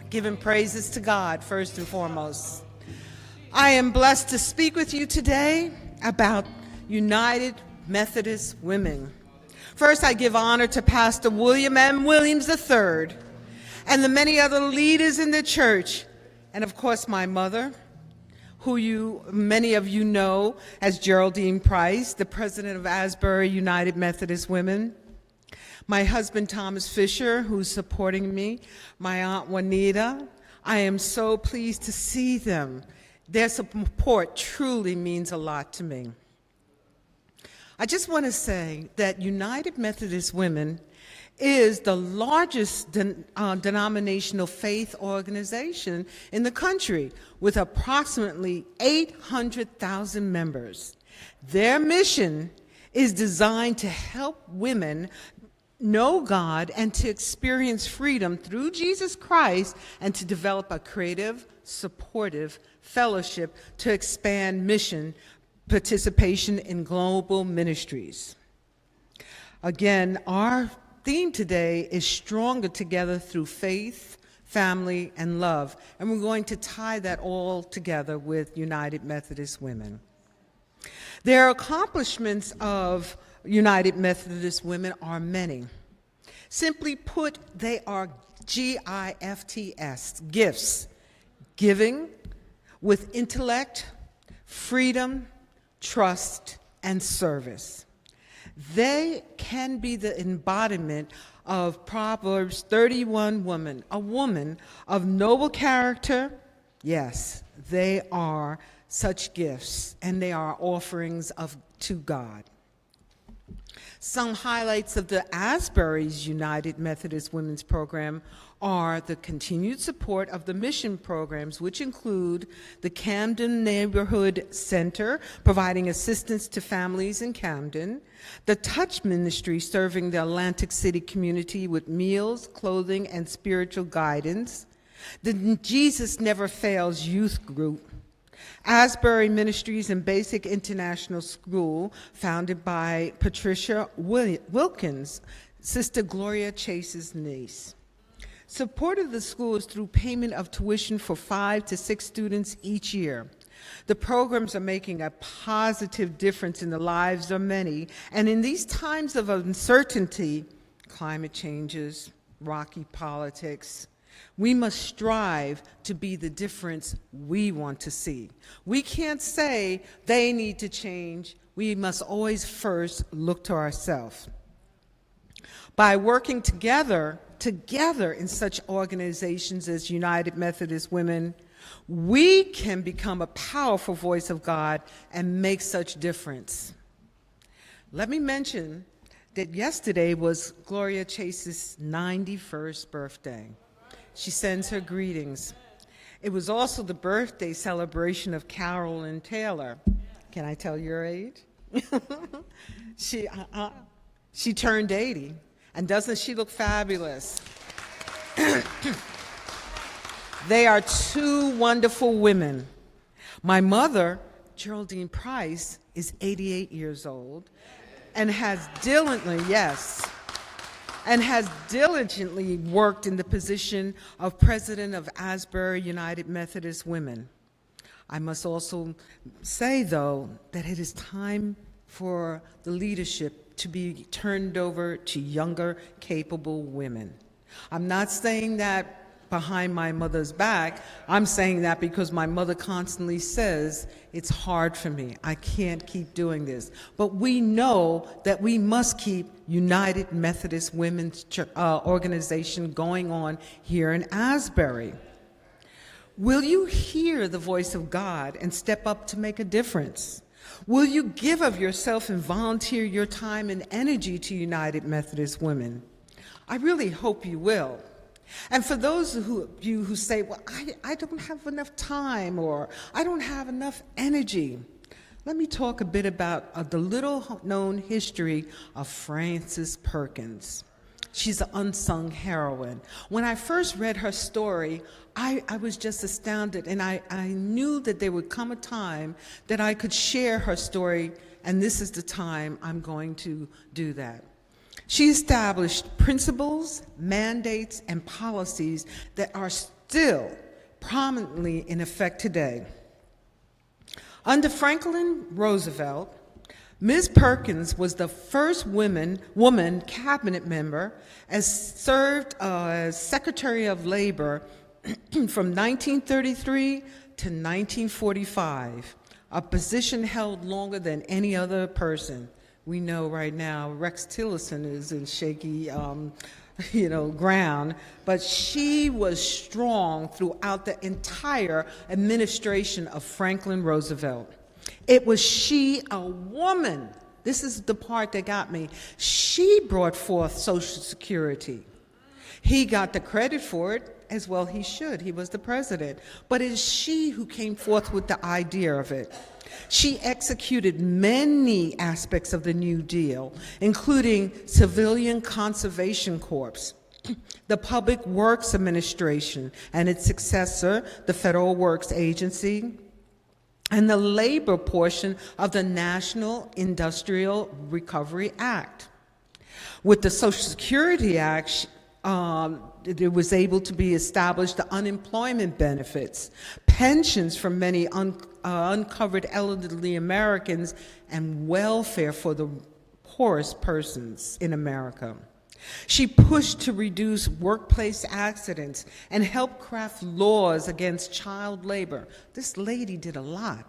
giving praises to God first and foremost. I am blessed to speak with you today about United Methodist Women. First, I give honor to Pastor William M. Williams III and the many other leaders in the church, and of course my mother, who many of you know as Geraldine Price, the president of Asbury United Methodist Women. My husband, Thomas Fisher, who's supporting me, my Aunt Juanita. I am so pleased to see them. Their support truly means a lot to me. I just want to say that United Methodist Women is the largest denominational faith organization in the country with approximately 800,000 members. Their mission is designed to help women know God and to experience freedom through Jesus Christ and to develop a creative, supportive fellowship to expand mission participation in global ministries. Again, our theme today is stronger together through faith, family, and love, and we're going to tie that all together with United Methodist Women. Their accomplishments of United Methodist Women are many. Simply put, they are GIFTS, gifts, giving with intellect, freedom, trust, and service. They can be the embodiment of Proverbs 31 woman, a woman of noble character. Yes, they are such gifts, and they are offerings to God. Some highlights of the Asbury's United Methodist Women's Program are the continued support of the mission programs, which include the Camden Neighborhood Center, providing assistance to families in Camden, the Touch Ministry, serving the Atlantic City community with meals, clothing, and spiritual guidance, the Jesus Never Fails youth group, Asbury Ministries and Basic International School, founded by Patricia Wilkins, Sister Gloria Chase's niece. Support of the school is through payment of tuition for 5 to 6 students each year. The programs are making a positive difference in the lives of many, and in these times of uncertainty, climate changes, rocky politics, we must strive to be the difference we want to see. We can't say they need to change. We must always first look to ourselves. By working together in such organizations as United Methodist Women, we can become a powerful voice of God and make such difference. Let me mention that yesterday was Gloria Chase's 91st birthday. She sends her greetings. It was also the birthday celebration of Carolyn Taylor. Can I tell your age? She turned 80, and doesn't she look fabulous? They are two wonderful women. My mother, Geraldine Price, is 88 years old and has diligently worked in the position of president of Asbury United Methodist Women. I must also say, though, that it is time for the leadership to be turned over to younger, capable women. I'm not saying that behind my mother's back. I'm saying that because my mother constantly says, it's hard for me. I can't keep doing this. But we know that we must keep United Methodist Women's organization going on here in Asbury. Will you hear the voice of God and step up to make a difference? Will you give of yourself and volunteer your time and energy to United Methodist Women? I really hope you will. And for those of you who say, well, I don't have enough time or I don't have enough energy, let me talk a bit about the little-known history of Frances Perkins. She's an unsung heroine. When I first read her story, I was just astounded, and I knew that there would come a time that I could share her story, and this is the time I'm going to do that. She established principles, mandates, and policies that are still prominently in effect today. Under Franklin Roosevelt, Ms. Perkins was the first woman cabinet member and served as Secretary of Labor from 1933 to 1945, a position held longer than any other person. We know right now Rex Tillerson is in shaky ground, but she was strong throughout the entire administration of Franklin Roosevelt. It was she, a woman, this is the part that got me, she brought forth Social Security. He got the credit for it, as well he should, he was the president, but it is she who came forth with the idea of it. She executed many aspects of the New Deal, including Civilian Conservation Corps, the Public Works Administration and its successor, the Federal Works Agency, and the labor portion of the National Industrial Recovery Act. With the Social Security Act, it was able to be established the unemployment benefits, pensions for many uncovered elderly Americans, and welfare for the poorest persons in America. She pushed to reduce workplace accidents and helped craft laws against child labor. This lady did a lot.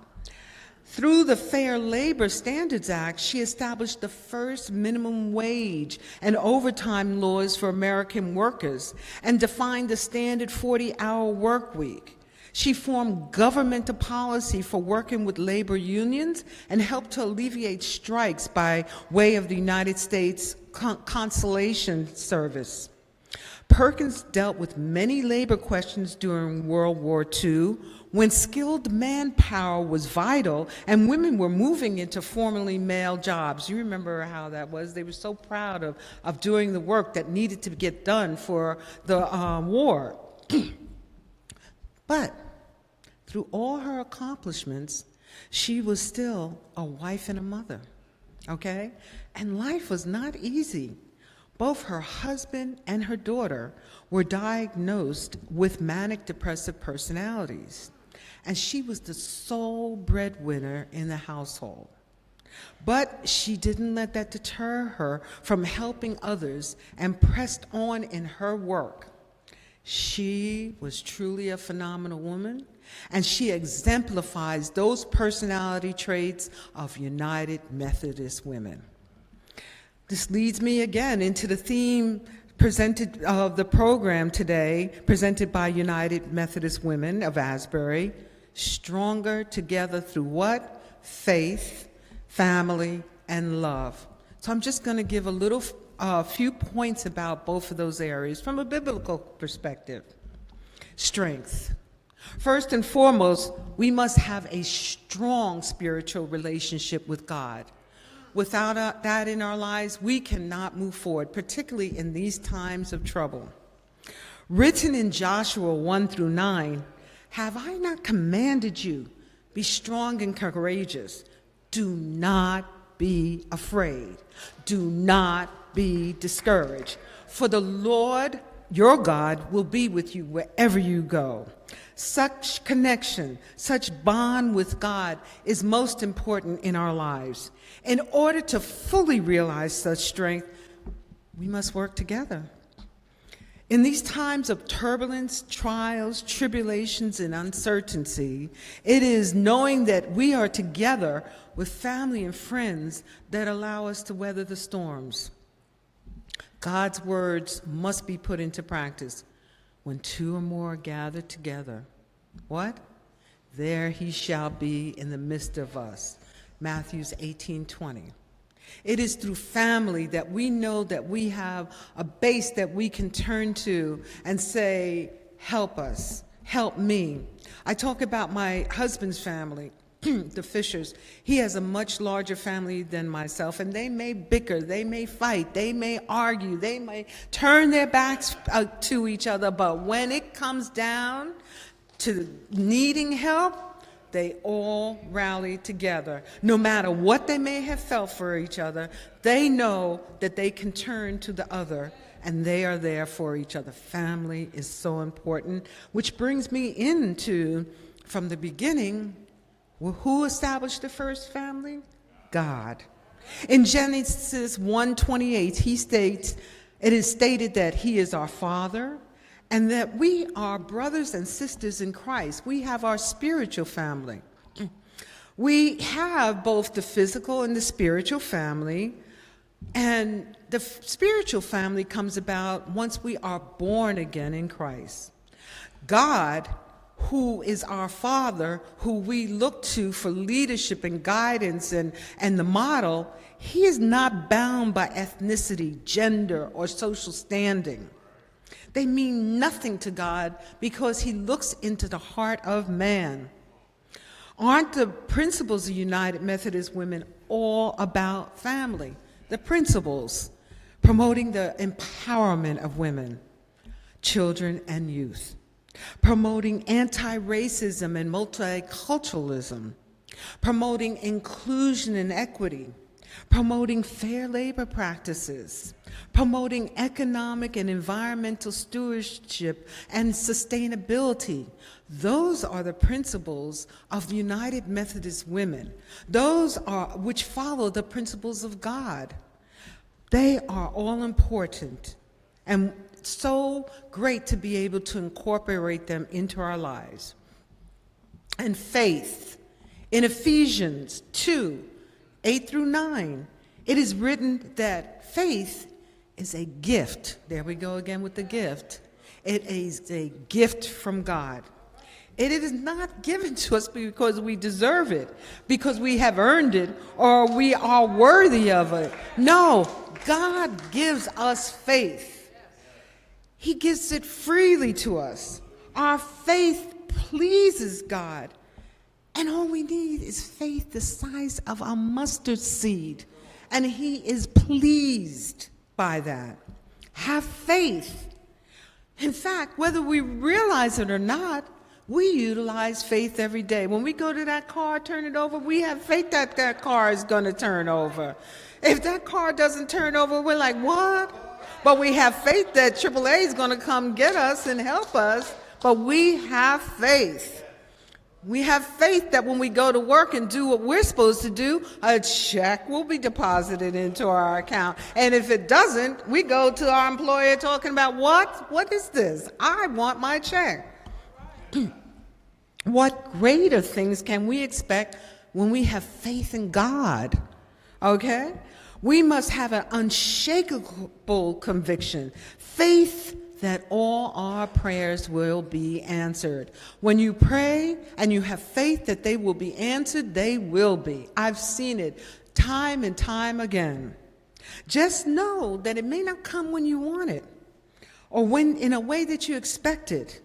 Through the Fair Labor Standards Act, she established the first minimum wage and overtime laws for American workers and defined the standard 40-hour work week. She formed governmental policy for working with labor unions and helped to alleviate strikes by way of the United States Consolation Service. Perkins dealt with many labor questions during World War II, when skilled manpower was vital and women were moving into formerly male jobs. You remember how that was. They were so proud of doing the work that needed to get done for the war. But through all her accomplishments, she was still a wife and a mother, okay? And life was not easy. Both her husband and her daughter were diagnosed with manic depressive personalities, and she was the sole breadwinner in the household. But she didn't let that deter her from helping others and pressed on in her work. She was truly a phenomenal woman, and she exemplifies those personality traits of United Methodist women. This leads me again into the theme presented of the program today, presented by United Methodist Women of Asbury, stronger together through what? Faith, family, and love. So I'm just going to give a few points about both of those areas from a biblical perspective. Strength. First and foremost, we must have a strong spiritual relationship with God. Without that in our lives, we cannot move forward, particularly in these times of trouble. Written in Joshua 1-9, have I not commanded you, be strong and courageous. Do not be afraid. Do not be discouraged. For the Lord, your God, will be with you wherever you go. Such connection, such bond with God is most important in our lives. In order to fully realize such strength, we must work together. In these times of turbulence, trials, tribulations, and uncertainty, it is knowing that we are together with family and friends that allow us to weather the storms. God's words must be put into practice. When two or more are gathered together, what? There he shall be in the midst of us. Matthew 18:20. It is through family that we know that we have a base that we can turn to and say, help us, help me. I talk about my husband's family, the Fishers. He has a much larger family than myself, and they may bicker, they may fight, they may argue, they may turn their backs to each other, but when it comes down to needing help, they all rally together. No matter what they may have felt for each other, they know that they can turn to the other, and they are there for each other. Family is so important, which brings me into, from the beginning, who established the first family? God. In Genesis 1:28, he states, it is stated that he is our Father, and that we are brothers and sisters in Christ. We have our spiritual family. We have both the physical and the spiritual family, and the spiritual family comes about once we are born again in Christ. God, who is our Father, who we look to for leadership and guidance and the model, he is not bound by ethnicity, gender, or social standing. They mean nothing to God because he looks into the heart of man. Aren't the principles of United Methodist Women all about family? The principles promoting the empowerment of women, children, and youth, promoting anti-racism and multiculturalism, promoting inclusion and equity, promoting fair labor practices, promoting economic and environmental stewardship and sustainability. Those are the principles of United Methodist Women. Those are which follow the principles of God. They are all important and so great to be able to incorporate them into our lives. And faith. In Ephesians 2:8-9, it is written that faith is a gift. There we go again with the gift. It is a gift from God. It is not given to us because we deserve it, because we have earned it, or we are worthy of it. No, God gives us faith. He gives it freely to us. Our faith pleases God. And all we need is faith the size of a mustard seed. And he is pleased by that. Have faith. In fact, whether we realize it or not, we utilize faith every day. When we go to that car, turn it over, we have faith that that car is going to turn over. If that car doesn't turn over, we're like, what? But we have faith that AAA is going to come get us and help us. But we have faith. We have faith that when we go to work and do what we're supposed to do, a check will be deposited into our account. And if it doesn't, we go to our employer talking about, what is this? I want my check. What greater things can we expect when we have faith in God? Okay? We must have an unshakable conviction, faith that all our prayers will be answered. When you pray and you have faith that they will be answered, they will be. I've seen it time and time again. Just know that it may not come when you want it or when in a way that you expect it.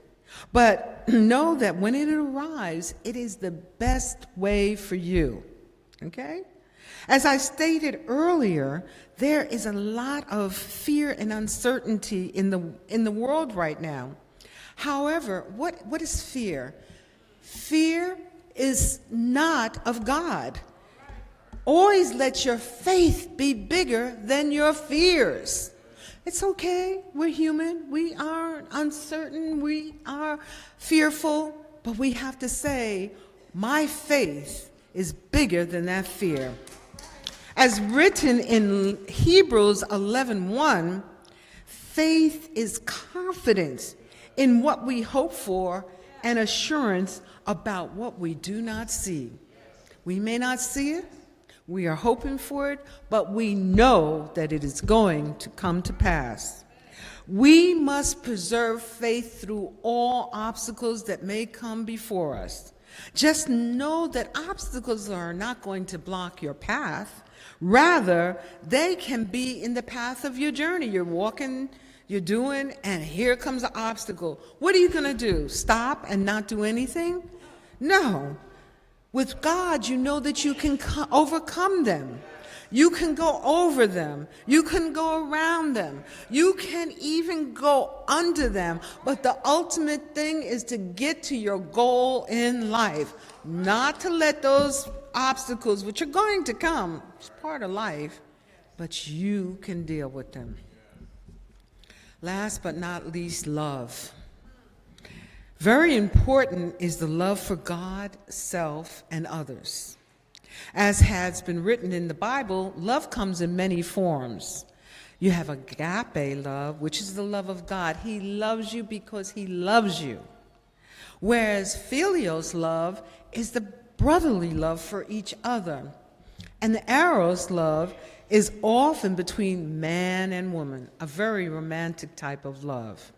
But know that when it arrives, it is the best way for you. Okay? As I stated earlier, there is a lot of fear and uncertainty in the world right now. However, what is fear? Fear is not of God. Always let your faith be bigger than your fears. It's okay. We're human. We are uncertain. We are fearful. But we have to say, my faith is bigger than that fear. As written in Hebrews 11:1, faith is confidence in what we hope for and assurance about what we do not see. We may not see it, we are hoping for it, but we know that it is going to come to pass. We must preserve faith through all obstacles that may come before us. Just know that obstacles are not going to block your path. Rather, they can be in the path of your journey. You're walking, you're doing, and here comes an obstacle. What are you going to do? Stop and not do anything? No. With God, you know that you can overcome them. You can go over them. You can go around them. You can even go under them. But the ultimate thing is to get to your goal in life, not to let those obstacles, which are going to come, it's part of life, but you can deal with them. Last but not least, love. Very important is the love for God, self, and others. As has been written in the Bible, love comes in many forms. You have agape love, which is the love of God. He loves you because he loves you. Whereas filios love is the brotherly love for each other. And the eros love is often between man and woman, a very romantic type of love.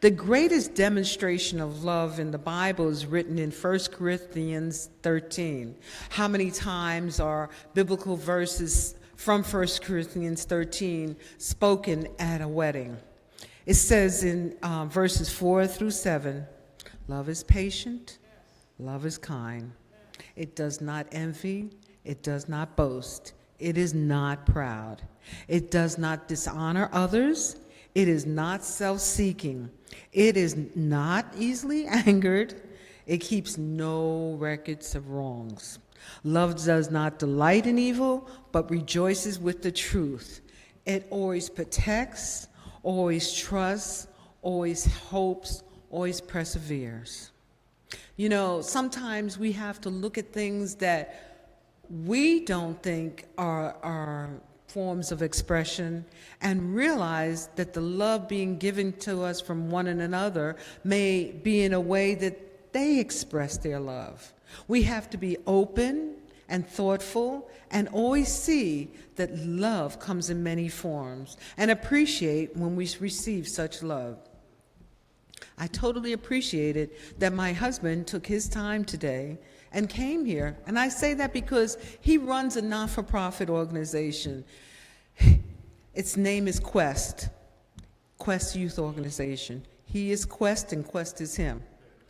The greatest demonstration of love in the Bible is written in 1 Corinthians 13. How many times are biblical verses from 1 Corinthians 13 spoken at a wedding? It says in verses 4 through 7, love is patient, love is kind. It does not envy, it does not boast, it is not proud. It does not dishonor others. It is not self-seeking. It is not easily angered. It keeps no records of wrongs. Love does not delight in evil, but rejoices with the truth. It always protects, always trusts, always hopes, always perseveres. You know, sometimes we have to look at things that we don't think are forms of expression and realize that the love being given to us from one another may be in a way that they express their love. We have to be open and thoughtful and always see that love comes in many forms and appreciate when we receive such love. I totally appreciated that my husband took his time today and came here. And I say that because he runs a not-for-profit organization. Its name is Quest Youth Organization. He is Quest and Quest is him,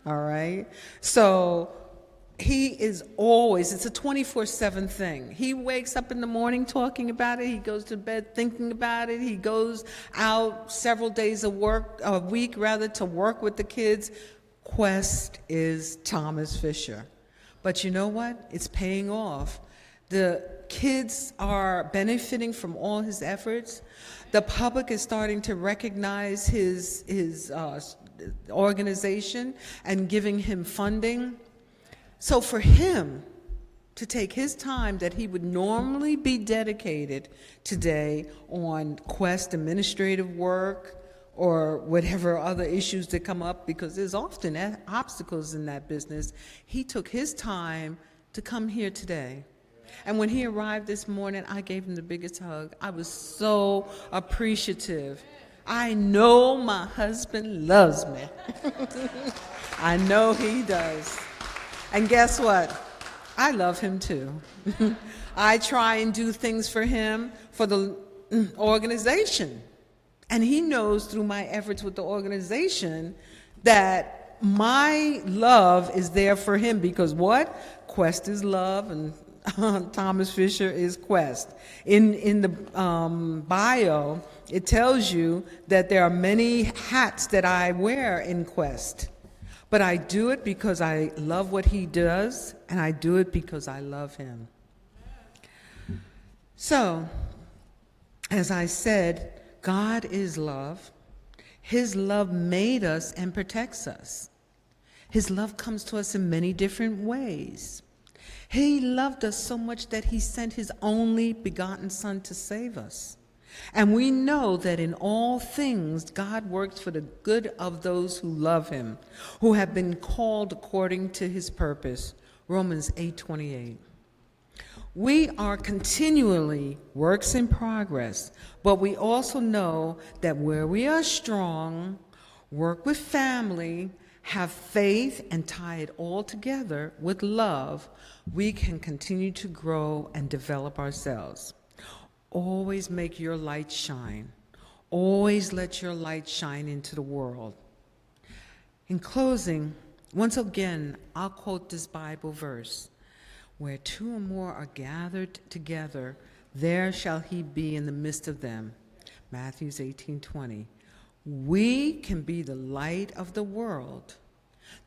all right? So he is always, it's a 24/7 thing. He wakes up in the morning talking about it. He goes to bed thinking about it. He goes out several days a week to work with the kids. Quest is Thomas Fisher. But you know what? It's paying off. The kids are benefiting from all his efforts. The public is starting to recognize his organization and giving him funding. So for him to take his time that he would normally be dedicated today on Quest administrative work or whatever other issues that come up, because there's often obstacles in that business, he took his time to come here today. And when he arrived this morning, I gave him the biggest hug. I was so appreciative. I know my husband loves me. I know he does. And guess what? I love him too. I try and do things for him, for the organization. And he knows through my efforts with the organization that my love is there for him, because what? Quest is love and Thomas Fisher is Quest. In the bio, it tells you that there are many hats that I wear in Quest. But I do it because I love what he does, and I do it because I love him. So, as I said, God is love. His love made us and protects us. His love comes to us in many different ways. He loved us so much that he sent his only begotten Son to save us. And we know that in all things, God works for the good of those who love him, who have been called according to his purpose. Romans 8:28. We are continually works in progress, but we also know that where we are strong, work with family, have faith, and tie it all together with love, we can continue to grow and develop ourselves. Always make your light shine. Always let your light shine into the world. In closing, once again, I'll quote this Bible verse. Where two or more are gathered together, there shall he be in the midst of them. Matthew 18:20. We can be the light of the world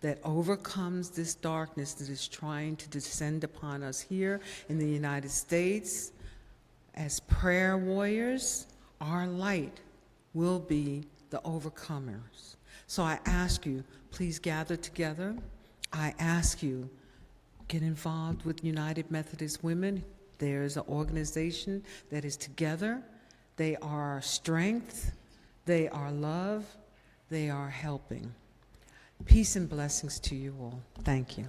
that overcomes this darkness that is trying to descend upon us here in the United States. As prayer warriors, our light will be the overcomers. So I ask you, please gather together. I ask you, get involved with United Methodist Women. There is an organization that is together. They are our strength. They are love. They are helping. Peace and blessings to you all. Thank you.